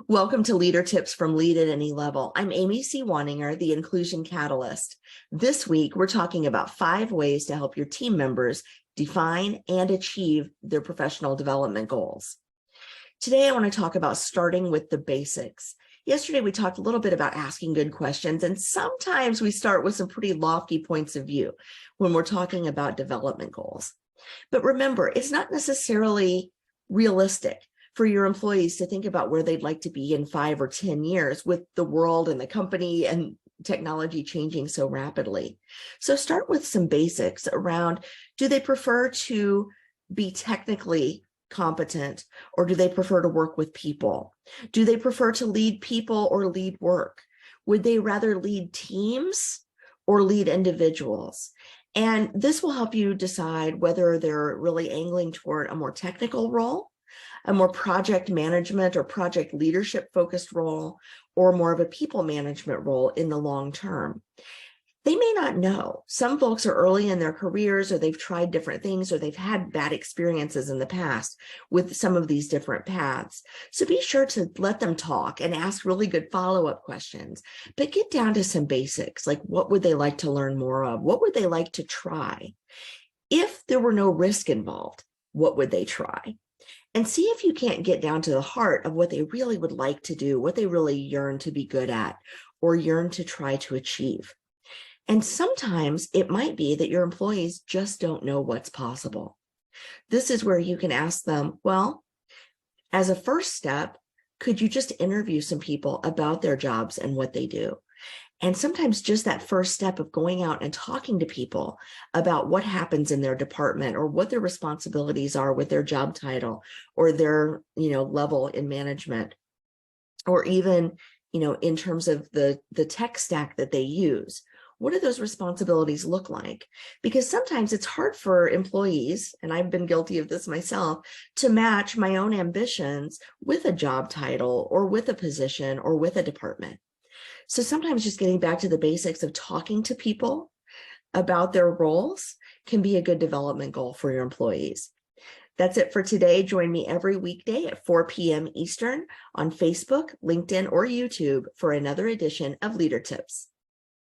Welcome to Leader Tips from Lead at Any Level. I'm Amy C. Wanninger, the Inclusion Catalyst. This week, we're talking about 5 ways to help your team members define and achieve their professional development goals. Today, I want to talk about starting with the basics. Yesterday, we talked a little bit about asking good questions, and sometimes we start with some pretty lofty points of view when we're talking about development goals. But remember, it's not necessarily realistic for your employees to think about where they'd like to be in 5 or 10 years with the world and the company and technology changing so rapidly. So start with some basics around, do they prefer to be technically competent, or do they prefer to work with people? Do they prefer to lead people or lead work? Would they rather lead teams or lead individuals? And this will help you decide whether they're really angling toward a more technical role, a more project management or project leadership focused role, or more of a people management role in the long term. They may not know. Some folks are early in their careers, or they've tried different things, or they've had bad experiences in the past with some of these different paths. So be sure to let them talk and ask really good follow-up questions, but get down to some basics, like what would they like to learn more of? What would they like to try? If there were no risk involved, what would they try? And see if you can't get down to the heart of what they really would like to do, what they really yearn to be good at, or yearn to try to achieve. And sometimes it might be that your employees just don't know what's possible. This is where you can ask them, well, as a first step, could you just interview some people about their jobs and what they do? And sometimes just that first step of going out and talking to people about what happens in their department or what their responsibilities are with their job title or their, level in management, or even, in terms of the tech stack that they use. What do those responsibilities look like? Because sometimes it's hard for employees, and I've been guilty of this myself, to match my own ambitions with a job title or with a position or with a department. So sometimes just getting back to the basics of talking to people about their roles can be a good development goal for your employees. That's it for today. Join me every weekday at 4 p.m. Eastern on Facebook, LinkedIn, or YouTube for another edition of Leader Tips.